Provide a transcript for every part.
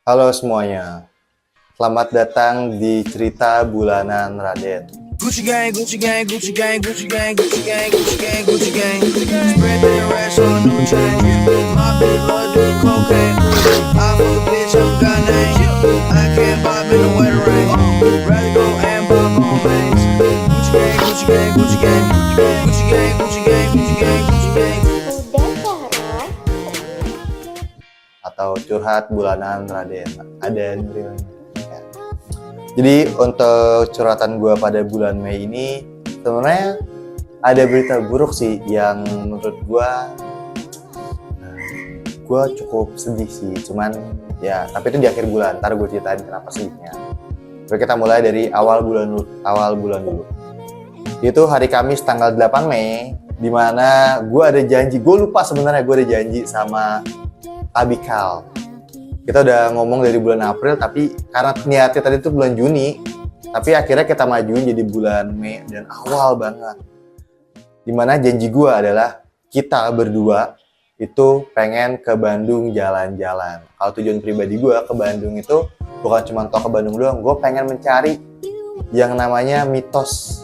Halo semuanya, selamat datang di cerita bulanan Raden. Gucci gang, Gucci gang, Gucci gang, Gucci gang, Gucci gang, Gucci gang, Gucci gang. Spread that racks on a new chain. My bitch love do cocaine. I fuck a bitch, I'm got name. I can't bob in the wetter rain. Rather go and bob on lanes. Gucci gang, Gucci gang, Gucci gang, Gucci gang, Gucci gang, Gucci gang, Gucci gang. Atau curhat bulanan Raden. Ada Nuril. Ya. Jadi untuk curhatan gue pada bulan Mei ini sebenarnya ada berita buruk sih yang menurut gue cukup sedih sih. Cuman ya tapi itu di akhir bulan. Ntar gue ceritain kenapa sedihnya. Tapi kita mulai dari awal bulan dulu. Itu hari Kamis tanggal 8 Mei, di mana gue ada janji. Gue lupa sebenarnya gue ada janji sama Abikal. Kita udah ngomong dari bulan April, tapi karena niatnya tadi itu bulan Juni, tapi akhirnya kita majuin jadi bulan Mei dan awal banget. Dimana janji gue adalah kita berdua itu pengen ke Bandung jalan-jalan. Kalau tujuan pribadi gue ke Bandung itu bukan cuma toh ke Bandung doang, gue pengen mencari yang namanya mitos,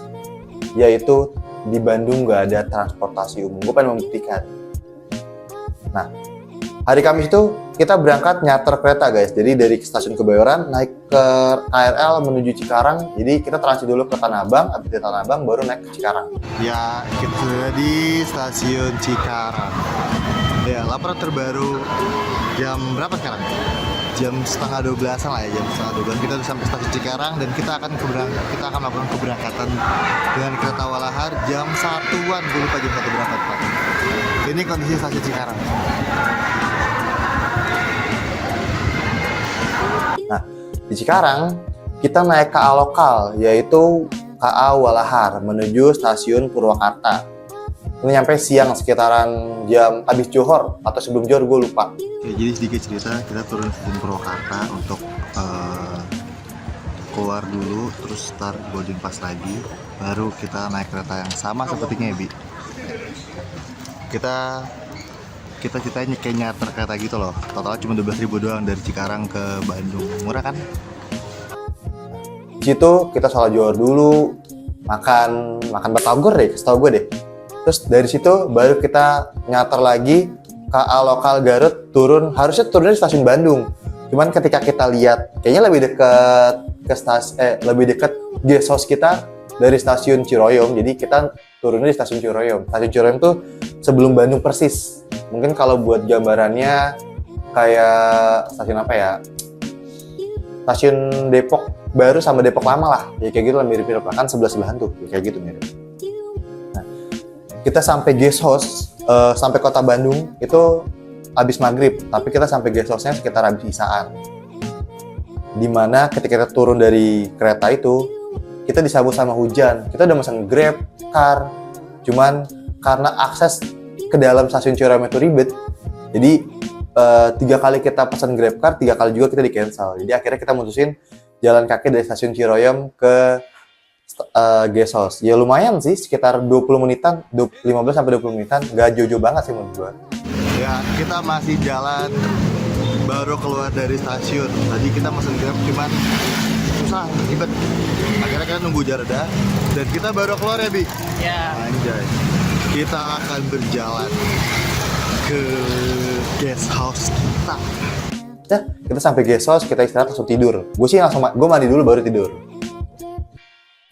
yaitu di Bandung gak ada transportasi umum. Gue pengen membuktikan. Nah, hari Kamis itu kita berangkat nyarter kereta guys. Jadi dari stasiun Kebayoran naik ke KRL menuju Cikarang. Jadi kita transit dulu ke Tanah Abang, habis dari Tanah Abang baru naik ke Cikarang. Ya, kita sudah di stasiun Cikarang. Ya, laporan terbaru jam berapa sekarang? Jam setengah 12-an lah ya, jam setengah 12 kita udah sampai stasiun Cikarang dan kita akan melakukan keberangkatan dengan kereta Walahar jam 1-an. Gue lupa jam 1 berapa tepat. Ini kondisi stasiun Cikarang. Nah, di Cikarang kita naik KA lokal, yaitu KA Walahar menuju stasiun Purwakarta. Ini nyampe siang sekitaran jam habis Johor atau sebelum Johor, gue lupa. Oke, jadi sedikit cerita, kita turun stasiun Purwakarta untuk keluar dulu, terus start boarding pass lagi, baru kita naik kereta yang sama sepertinya ya, Bi. Kita ceritain kayak nyarter kereta gitu loh. Totalnya cuma 12.000 doang dari Cikarang ke Bandung. Murah kan? Di situ kita sholat Johor dulu, makan batagor deh, setahu gue deh. Terus dari situ baru kita nyarter lagi KA lokal Garut, harusnya turun dari stasiun Bandung. Cuman ketika kita lihat kayaknya lebih dekat guest house kita dari stasiun Ciroyom, jadi kita turunnya di stasiun Ciroyom. Stasiun Ciroyom tuh sebelum Bandung persis. Mungkin kalau buat gambarannya kayak stasiun apa ya? Stasiun Depok baru sama Depok lama lah. Ya kayak gitu lah, mirip-mirip lah, kan sebelah-sebelahan tuh. Ya, kayak gitu mirip. Nah, kita sampai guest house, sampai kota Bandung itu habis maghrib, tapi kita sampai guest house-nya sekitar habis isaan. Dimana ketika kita turun dari kereta itu, kita disambut sama hujan. Kita udah pesan Grab car, cuman karena akses ke dalam stasiun Ciroyom itu ribet, jadi 3 kali kita pesan Grab car, 3 kali juga kita di cancel. Jadi akhirnya kita mutusin jalan kaki dari stasiun Ciroyom ke guest house. Ya lumayan sih, sekitar 20 menitan, 15-20 menitan, gak jojo banget sih menurut gua. Ya, kita masih jalan, baru keluar dari stasiun. Tadi kita pesan Grab, cuman susah, ribet. Akhirnya kita nunggu Jarda, dan kita baru keluar ya, Bi? Ya. Anjay. Kita akan berjalan ke guest house kita. Ya, kita sampai guest house, kita istirahat langsung tidur. Gue mandi dulu baru tidur.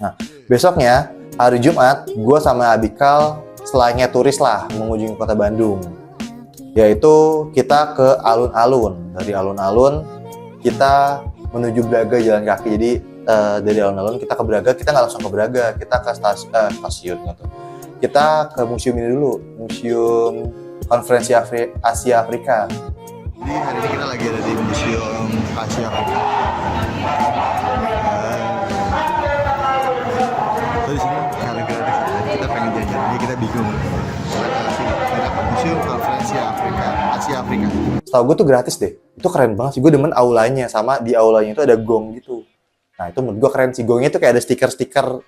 Nah, besoknya hari Jumat, gue sama Abikal selainnya turis lah mengunjungi kota Bandung. Yaitu kita ke alun-alun. Dari alun-alun kita menuju Braga jalan kaki. Jadi dari alun-alun kita ke Braga, kita nggak langsung ke Braga, kita ke stasiun gitu. Kita ke museum ini dulu, Museum Konferensi Asia Afrika. Jadi hari ini kita lagi ada di Museum Asia Afrika. Di sini karena gratis, kita pengen jajan, jadi kita bingung. Museum Konferensi Asia Afrika. Setahu gue tuh gratis deh. Itu keren banget sih. Gue demen aulanya, sama di aulanya itu ada gong gitu. Nah itu menurut gue keren sih. Gongnya itu kayak ada stiker-stiker.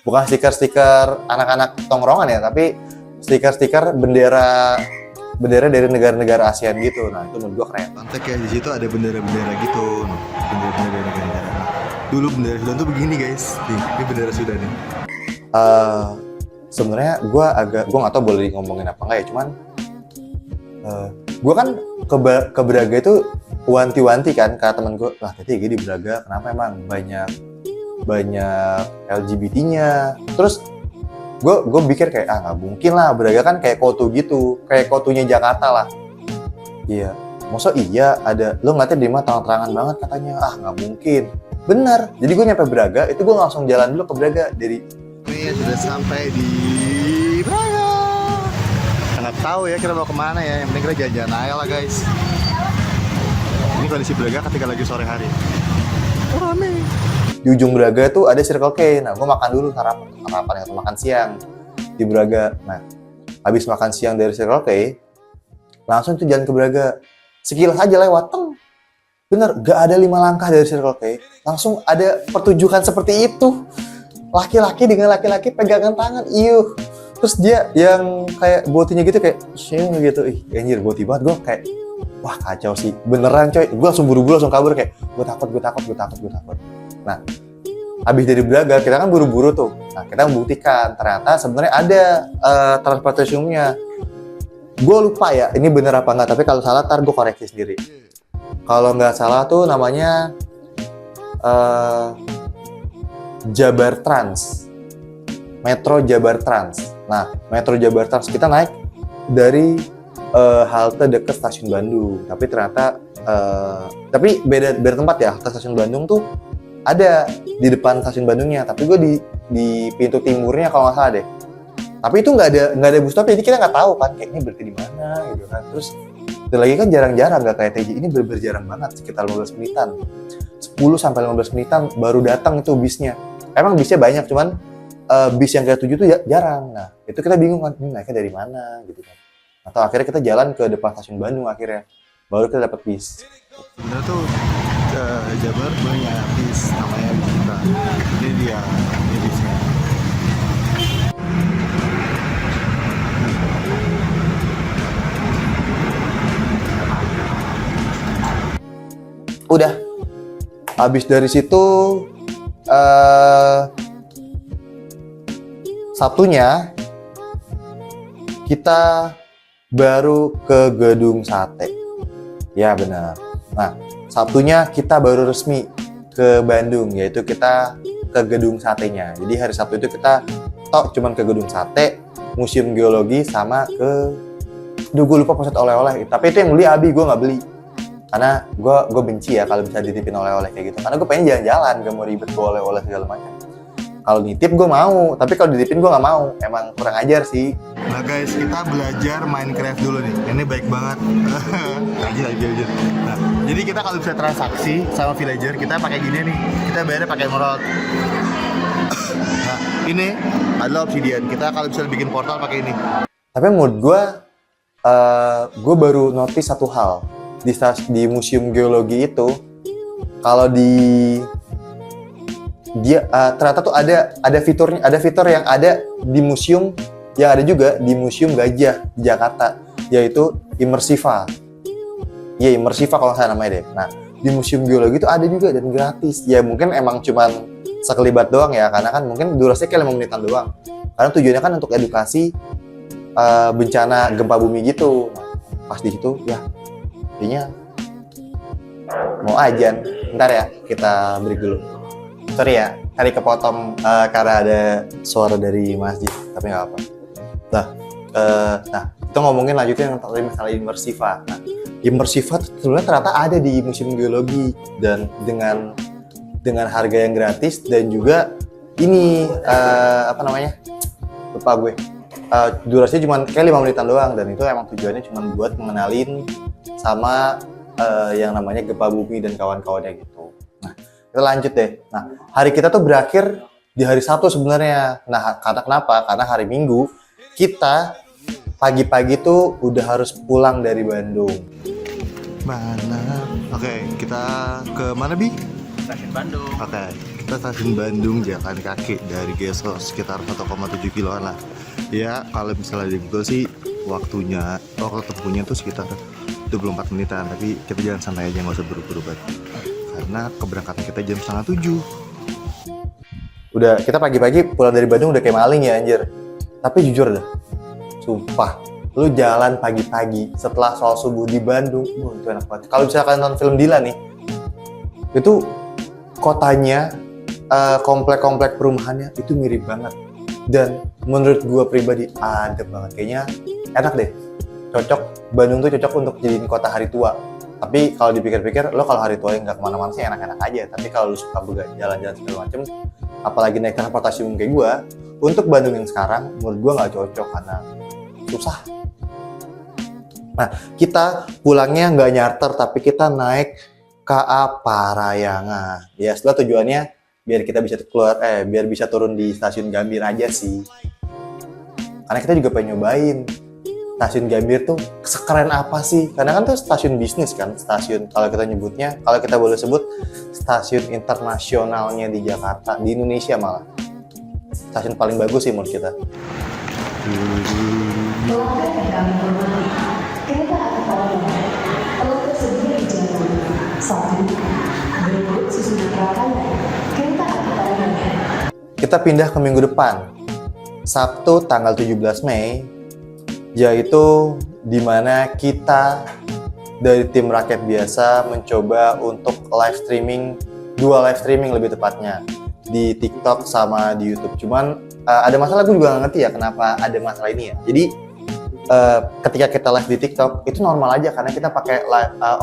Bukan stiker-stiker anak-anak tongkrongan ya, tapi stiker-stiker bendera bendera dari negara-negara ASEAN gitu. Nah itu menurut gue keren. Kontek ya, di situ ada bendera-bendera gitu, bendera-bendera negara-negara. Dulu bendera Sudan tuh begini guys, ini bendera Sudan nih. Sebenarnya gue nggak tahu boleh ngomongin apa enggak ya, cuman gue kan ke Braga itu wanti-wanti kan kata temen gue, lah tadi di Braga kenapa emang banyak LGBT-nya. Terus gue pikir kayak nggak mungkin lah, Braga kan kayak Koto gitu, kayak Kotunya Jakarta lah. Iya, masa iya ada, lo ngeliatnya di mana terang-terangan banget katanya, nggak mungkin. Bener, jadi gue nyampe Braga, itu gue langsung jalan dulu ke Braga dari Ini sudah sampai di Braga. Nggak tahu ya kita mau kemana ya, yang penting kita jalan-jalan aja lah guys. Ini kondisi Braga ketika lagi sore hari. Rame. di ujung Braga tuh ada Circle K. Nah, gue makan dulu sarapan atau makan siang di Braga. Nah, habis makan siang dari Circle K, langsung tuh jalan ke Braga. Sekilas aja lewat, bener, gak ada 5 langkah dari Circle K, langsung ada pertunjukan seperti itu. Laki-laki dengan laki-laki pegangan tangan, iuh. Terus dia yang kayak botinya gitu kayak syeng gitu, anjir boti banget. Gue kayak, wah kacau sih, beneran coy. Gue langsung buru-buru langsung kabur kayak, gue takut. Nah, habis dari Braga kita kan buru-buru tuh. Nah, kita membuktikan ternyata sebenarnya ada transportasi umumnya. Gue lupa ya, ini bener apa enggak, tapi kalau salah ntar gue koreksi sendiri. Kalau nggak salah tuh namanya Jabar Trans, Metro Jabar Trans. Nah, Metro Jabar Trans kita naik dari halte dekat stasiun Bandung, tapi ternyata tapi beda tempat ya. Halte stasiun Bandung tuh ada di depan stasiun Bandungnya, tapi gue di pintu timurnya kalau nggak salah deh. Tapi itu nggak ada bus stop, jadi kita nggak tahu kan kayak ini berhenti di mana gitu kan. Terus dan lagi kan jarang-jarang, nggak kayak TJ ini bener-bener jarang banget, sekitar 15 menitan, 10-15 menitan baru datang itu bisnya. Emang bisnya banyak, cuman bis yang kayak 7 tuh jarang. Nah itu kita bingung kan, ini naiknya dari mana gitu kan. Atau akhirnya kita jalan ke depan stasiun Bandung akhirnya, baru kita dapat bis. Sebenarnya tuh Jabar punya bis namanya Bisita. Ini dia, ini bisnya. Udah, habis dari situ Sabtunya kita baru ke Gedung Sate. Ya benar. Nah, Sabtunya kita baru resmi ke Bandung, yaitu kita ke Gedung Satenya. Jadi hari Sabtu itu kita cuman ke Gedung Sate, Museum Geologi, sama ke gue lupa pusat oleh-oleh. Tapi itu yang beli Abi, gue nggak beli. Karena gue benci ya kalau bisa dititipin oleh-oleh kayak gitu. Karena gue pengen jalan-jalan, gak mau ribet gue oleh-oleh segala macam. Kalau nitip gue mau, tapi kalau dititipin gue nggak mau. Emang kurang ajar sih. Nah guys, kita belajar Minecraft dulu nih. Ini baik banget. Anjir. Nah, jadi kita kalau bisa transaksi sama villager, kita pakai gini nih. Kita bayarnya pakai emerald. Nah, ini adalah obsidian. Kita kalau bisa bikin portal pakai ini. Tapi menurut gue baru notice satu hal. Di Museum Geologi itu, kalau dia ternyata tuh ada fitur yang ada di museum, yang ada juga di Museum Gajah di Jakarta, yaitu Immersiva. Iya, Immersiva kalau saya namanya deh. Nah, di Museum Geologi itu ada juga dan gratis. Ya mungkin emang cuman sekelibat doang ya, karena kan mungkin durasinya kayak 5 menitan doang. Karena tujuannya kan untuk edukasi bencana gempa bumi gitu. Nah, pas di situ ya kayaknya mau ajan. Ntar ya, kita break dulu. Sorry ya, tadi kepotong karena ada suara dari masjid, tapi nggak apa. Nah, kita ngomongin lanjutin yang tadi masalah Immersiva. Nah, Immersiva sebenarnya ternyata ada di Museum Geologi dan dengan harga yang gratis, dan juga ini lupa gue. Durasinya cuma kayak 5 menitan doang, dan itu emang tujuannya cuma buat mengenalin sama yang namanya gempa bumi dan kawan-kawannya gitu. Nah, kita lanjut deh. Nah, hari kita tuh berakhir di hari Sabtu sebenarnya. Nah, kenapa? Karena hari Minggu kita pagi-pagi tuh udah harus pulang dari Bandung. Mana? Oke, kita ke mana, Bi? Stasiun Bandung. Oke, kita stasiun Bandung jalan kaki dari Geso sekitar 1,7 kiloan lah. Ya, kalau misalnya di Google sih waktu tempuhnya tuh sekitar 24 menitan, tapi kita jalan santai aja, nggak usah buru-buru banget karena keberangkatan kita jam 6:30. Udah, kita pagi-pagi pulang dari Bandung udah kayak maling ya anjir. Tapi jujur dah, sumpah, lu jalan pagi-pagi setelah sholat subuh di Bandung, itu enak banget. Kalau misalkan nonton film Dilan nih, itu kotanya, komplek-komplek perumahannya itu mirip banget. Dan menurut gua pribadi adem banget, kayaknya enak deh. Cocok, Bandung tuh cocok untuk jadiin kota hari tua. Tapi kalau dipikir-pikir, lo kalau hari tua yang nggak kemana-mana sih enak-enak aja. Tapi kalau lo suka jalan-jalan segala macem, apalagi naik transportasi umum kayak gue, untuk Bandung yang sekarang, menurut gue nggak cocok karena susah. Nah, kita pulangnya nggak nyarter, tapi kita naik KA Parayangan. Ya, setelah tujuannya biar kita bisa biar bisa turun di stasiun Gambir aja sih. Karena kita juga pengen nyobain stasiun Gambir tuh sekeren apa sih? Karena kan tuh stasiun bisnis kan, stasiun kalau kita nyebutnya, kalau kita boleh sebut stasiun internasionalnya di Jakarta, di Indonesia malah. Stasiun paling bagus sih menurut kita. Pelanggan yang kami hormati, kereta api Parayangan telah tersedia di jalur 1 berebut Susunan Rangkaian kereta api Parayangan. Kita pindah ke minggu depan, Sabtu tanggal 17 Mei, yaitu dimana kita dari tim rakyat biasa mencoba untuk dua live streaming lebih tepatnya di TikTok sama di YouTube. Cuman ada masalah, gue juga nggak ngerti ya kenapa ada masalah ini ya. Jadi ketika kita live di TikTok itu normal aja karena kita pakai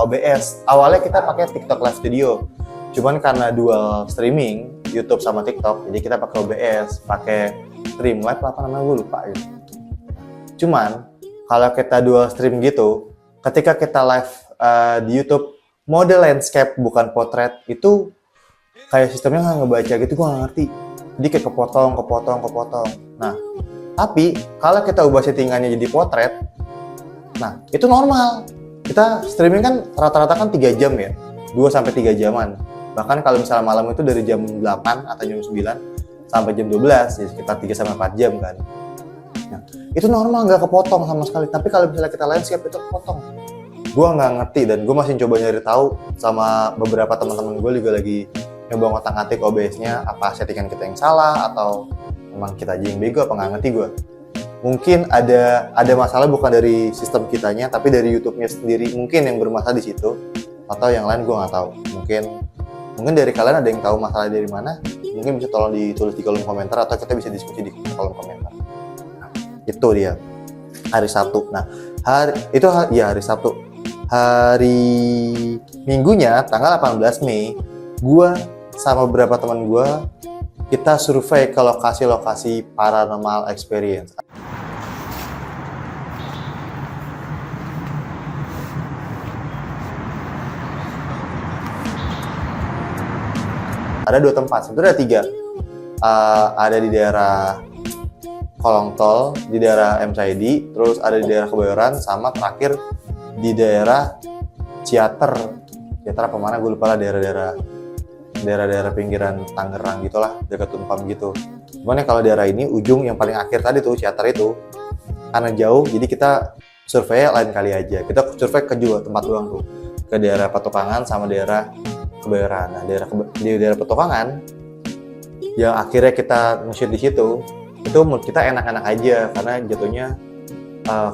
OBS. Awalnya kita pakai TikTok Live Studio, cuman karena dual streaming YouTube sama TikTok, jadi kita pakai OBS, pakai Streamlabs apa namanya gue lupa gitu. Cuman kalau kita dual stream gitu, ketika kita live di YouTube, mode landscape bukan potret itu kayak sistemnya nggak ngebaca gitu, gue nggak ngerti. Jadi kayak kepotong. Nah, tapi kalau kita ubah settingannya jadi potret, nah itu normal. Kita streaming kan rata-rata kan 3 jam ya, 2-3 jaman. Bahkan kalau misalnya malam itu dari jam 8 atau jam 9 sampai jam 12, jadi sekitar 3-4 jam kan. Nah, itu normal, nggak kepotong sama sekali. Tapi kalau misalnya kita landscape itu kepotong. Gue nggak ngerti dan gue masih coba nyari tahu sama beberapa teman-teman gue juga lagi nyoba ngotak-ngatik OBS-nya, apa settingan kita yang salah atau memang kita aja yang bego, apa nggak ngerti gue. Mungkin ada masalah bukan dari sistem kitanya, tapi dari YouTube-nya sendiri mungkin yang bermasalah di situ, atau yang lain gue nggak tahu. Mungkin dari kalian ada yang tahu masalah dari mana, mungkin bisa tolong ditulis di kolom komentar atau kita bisa diskusi di kolom komentar. Nah, itu dia hari Sabtu. Nah, hari Sabtu. Hari Minggunya tanggal 18 Mei, gue sama beberapa teman gue kita survei ke lokasi-lokasi paranormal experience. Ada 2 tempat, sebenarnya ada 3. Ada di daerah Kolong Tol, di daerah MCID, terus ada di daerah Kebayoran, sama terakhir di daerah Ciater apa mana gue lupa lah, daerah pinggiran Tangerang gitulah, dekat Unpam gitu. Cuman ya kalau daerah ini ujung yang paling akhir tadi tuh Ciater itu karena jauh, jadi kita survei lain kali aja. Kita survei ke 2 tempat doang tuh, ke daerah Petokangan sama daerah Kebayoran. Nah, di daerah Petokangan yang akhirnya kita nge-shoot di situ, itu menurut kita enak-enak aja karena jatuhnya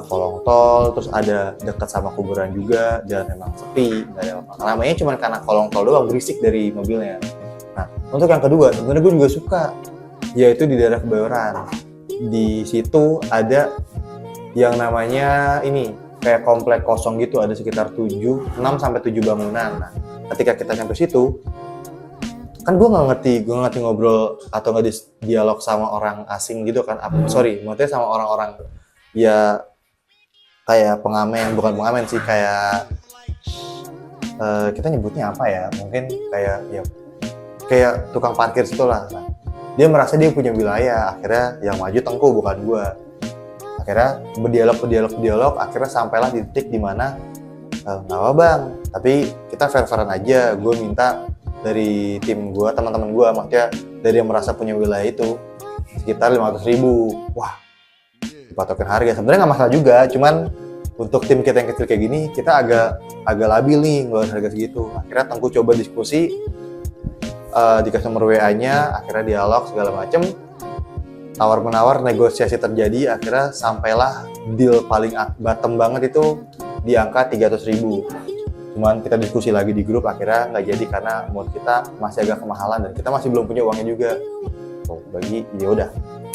kolong tol, terus ada dekat sama kuburan juga, jalan emang sepi, nggak ada orang. Ramainya cuma karena kolong tol doang, berisik dari mobilnya. Nah, untuk yang kedua, sebenarnya gue juga suka, yaitu di daerah Kebayoran. Di situ ada yang namanya ini kayak komplek kosong gitu, ada sekitar 6-7 bangunan. Nah, ketika kita sampai situ, kan gue nggak ngerti ngobrol atau nggak dialog sama orang asing gitu kan. Maksudnya sama orang-orang ya kayak bukan pengamen sih, kayak kita nyebutnya apa ya, mungkin kayak tukang parkir situ lah. Nah, dia merasa dia punya wilayah, akhirnya yang maju Tengku bukan gue. Akhirnya berdialog, akhirnya sampailah di titik dimana nggak apa bang, tapi kita fair-fairan aja. Gue minta dari tim gue, teman-teman gue, maksudnya dari yang merasa punya wilayah itu sekitar 500.000. Wah, dipatokin harga. Sebenarnya nggak masalah juga, cuman untuk tim kita yang kecil kayak gini, kita agak labil nih ngeluarin harga segitu. Akhirnya Tengku coba diskusi di customer WA-nya, akhirnya dialog segala macem, tawar-menawar, negosiasi terjadi, akhirnya sampailah deal paling bottom banget itu di angka 300.000. Cuman kita diskusi lagi di grup, akhirnya nggak jadi karena mood kita masih agak kemahalan dan kita masih belum punya uangnya juga. Tuh, bagi ya udah.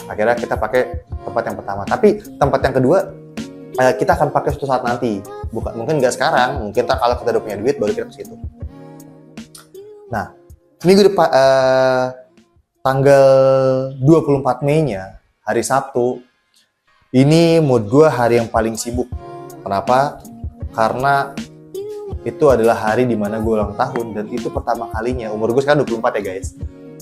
Akhirnya kita pakai tempat yang pertama. Tapi tempat yang kedua kita akan pakai suatu saat nanti. Mungkin nggak sekarang, mungkin kalau kita udah punya duit baru kita ke situ. Nah, minggu depan tanggal 24 Mei-nya, hari Sabtu, ini mood gue hari yang paling sibuk. Kenapa? Karena itu adalah hari dimana gue ulang tahun dan itu pertama kalinya, umur gue sekarang 24 ya guys,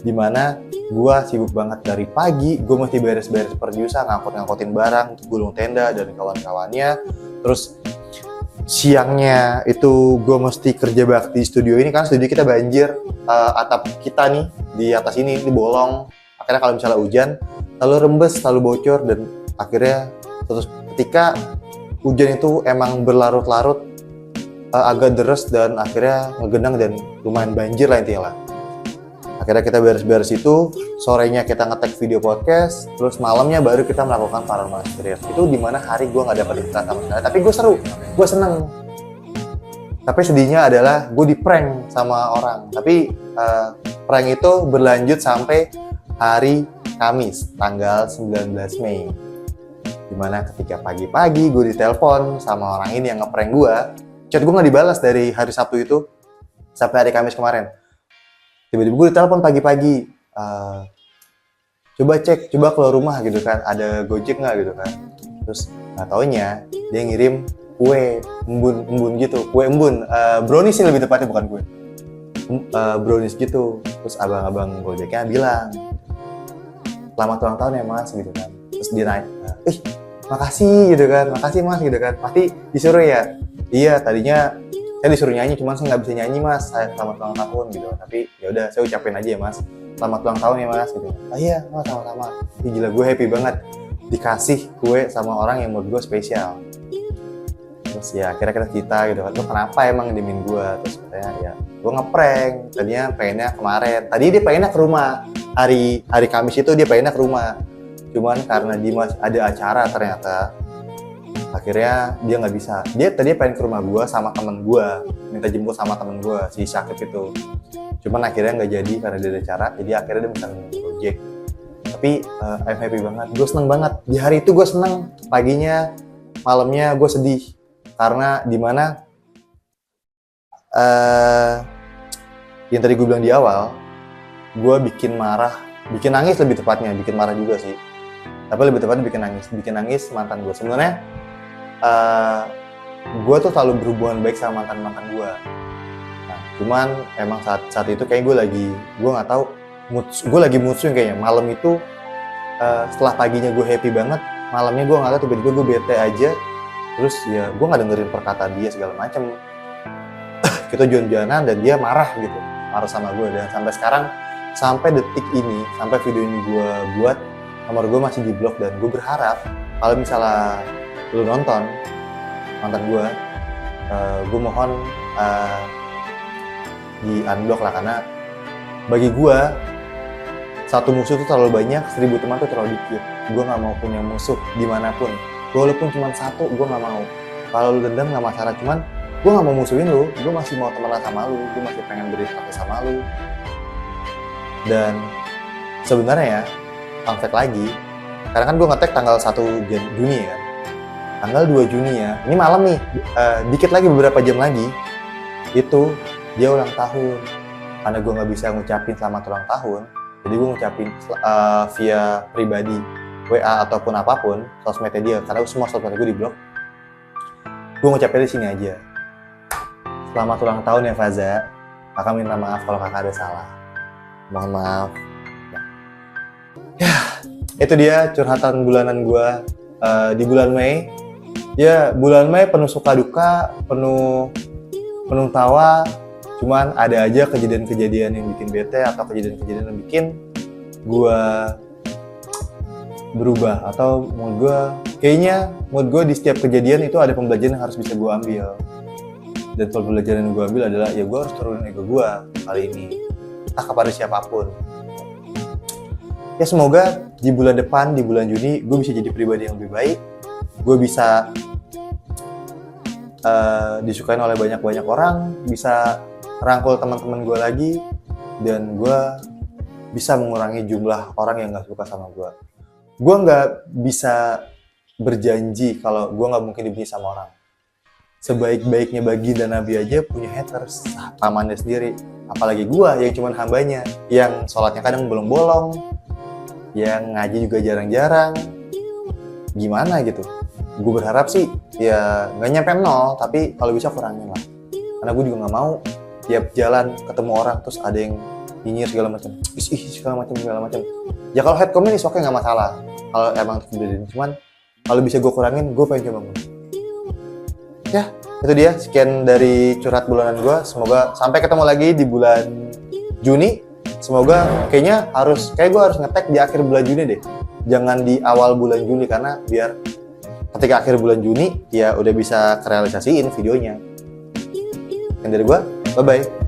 dimana gue sibuk banget dari pagi, gue mesti beres-beres perjusa, ngangkut-ngangkutin barang, gulung tenda dan kawan-kawannya. Terus siangnya itu gue mesti kerja bakti di studio ini, kan studio kita banjir, atap kita nih di atas ini bolong, akhirnya kalau misalnya hujan selalu rembes, selalu bocor, dan akhirnya terus ketika hujan itu emang berlarut-larut, agak deres dan akhirnya ngegenang dan lumayan banjir lah intinya lah. Akhirnya kita beres-beres itu, sorenya kita nge-tag video podcast, terus malamnya baru kita melakukan paranormal experience. Itu dimana hari gue nggak dapat istirahat sama sekali, tapi gue seru, gue seneng. Tapi sedihnya adalah gue di-prank sama orang. Tapi prank itu berlanjut sampai hari Kamis, tanggal 19 Mei. Dimana ketika pagi-pagi gue ditelepon sama orang ini yang nge-prank gue, chat gue nggak dibalas dari hari Sabtu itu sampai hari Kamis kemarin. Tiba-tiba gue ditelepon pagi-pagi, coba cek, coba keluar rumah gitu kan, ada Gojek nggak gitu kan. Terus nggak taunya dia ngirim kue embun gitu, kue embun, brownies sih lebih tepatnya, bukan kue, brownies gitu. Terus abang-abang Gojeknya bilang, selamat ulang tahun ya mas gitu kan. Terus dia naik, makasih gitu kan, makasih mas gitu kan, pasti disuruh ya. Iya, tadinya saya disuruh nyanyi, cuman saya nggak bisa nyanyi mas, saya selamat ulang tahun gitu. Tapi ya udah, saya ucapin aja ya mas, selamat ulang tahun ya mas gitu. Iya mas, sama-sama. Gila, gue happy banget dikasih kue sama orang yang menurut gue spesial. Terus ya akhirnya kita cerita gitu kan, lo kenapa emang diemin gue? Terus katanya ya gue ngeprank, tadinya pengennya kemarin, tadi dia pengennya ke rumah, hari Kamis itu dia pengennya ke rumah, cuman karena Dimas ada acara ternyata, akhirnya dia nggak bisa. Dia tadi pengen ke rumah gue sama temen gue, minta jemput sama temen gue, si Syakib itu. Cuman akhirnya nggak jadi karena dia ada acara, jadi akhirnya dia pesan Gojek. Tapi I'm happy banget, gue seneng banget. Di hari itu gue seneng, paginya, malamnya gue sedih. Karena dimana, yang tadi gue bilang di awal, gue bikin marah, bikin nangis lebih tepatnya, bikin marah juga sih. Tapi lebih tepatnya bikin nangis mantan gue. Sebenarnya gue tuh selalu berhubungan baik sama mantan gue. Nah, cuman emang saat itu kayak gue nggak tahu, gue lagi mood swing kayaknya. Malam itu setelah paginya gue happy banget, malamnya gue nggak tahu tiba-tiba gue bete aja. Terus ya gue nggak dengerin perkataan dia segala macam. Kita jalan-jalanan dan dia marah gitu, marah sama gue. Dan sampai sekarang, sampai detik ini, sampai video ini gue buat, nomor gue masih di blok. Dan gue berharap kalau misalnya lu nonton mantan gue mohon di unblock lah, karena bagi gue satu musuh itu terlalu banyak, 1000 teman itu terlalu dikit. Gue nggak mau punya musuh dimanapun, walaupun cuma satu, gue nggak mau. Kalau lu dendam nggak masalah, cuman gue nggak mau musuhin lu, gue masih mau temenan sama lu, gue masih pengen berinteraksi sama lu. Dan sebenarnya ya, fun fact lagi, karena kan gue nge-tag tanggal 1 Juni ya, tanggal 2 Juni ya, ini malam nih, dikit lagi, beberapa jam lagi, itu dia ulang tahun. Karena gue nggak bisa ngucapin selamat ulang tahun, jadi gue ngucapin via pribadi, WA ataupun apapun, sosmednya dia, karena semua sosmed gue di blok. Gue ngucapin di sini aja, selamat ulang tahun ya Faza, kakak minta maaf kalau kakak ada salah, mohon maaf. Ya, itu dia curhatan bulanan gue di bulan Mei. Ya, bulan Mei penuh suka duka, penuh tawa. Cuman ada aja kejadian-kejadian yang bikin bete atau kejadian-kejadian yang bikin gue berubah, atau menurut gue di setiap kejadian itu ada pembelajaran yang harus bisa gue ambil. Dan pembelajaran yang gue ambil adalah ya gue harus turunin ego gue kali ini, entah kepada siapapun. Ya semoga di bulan depan, di bulan Juni, gue bisa jadi pribadi yang lebih baik, gue bisa disukain oleh banyak orang, bisa rangkul teman-teman gue lagi, dan gue bisa mengurangi jumlah orang yang gak suka sama gue. Gue nggak bisa berjanji kalau gue nggak mungkin dibenci sama orang. Sebaik-baiknya baginda Nabi aja punya haters, pamannya sendiri. Apalagi gue yang cuman hambanya, yang sholatnya kadang bolong-bolong, yang ngaji juga jarang-jarang. Gimana gitu? Gue berharap sih ya nggak nyampe 0, tapi kalau bisa kurangin lah. Karena gue juga nggak mau tiap jalan ketemu orang terus ada yang nyinyir segala macam, segala macam. Ya kalau hate comment oke, nggak masalah. Kalau emang terjadi, cuman kalau bisa gue kurangin, gue pengen coba. Ya, itu dia sekian dari curhat bulanan gue. Semoga sampai ketemu lagi di bulan Juni. Semoga kayak gue harus nge-tag di akhir bulan Juni deh. Jangan di awal bulan Juli, karena biar ketika akhir bulan Juni ya udah bisa kerealisasiin videonya. Sekian dari gue, bye bye.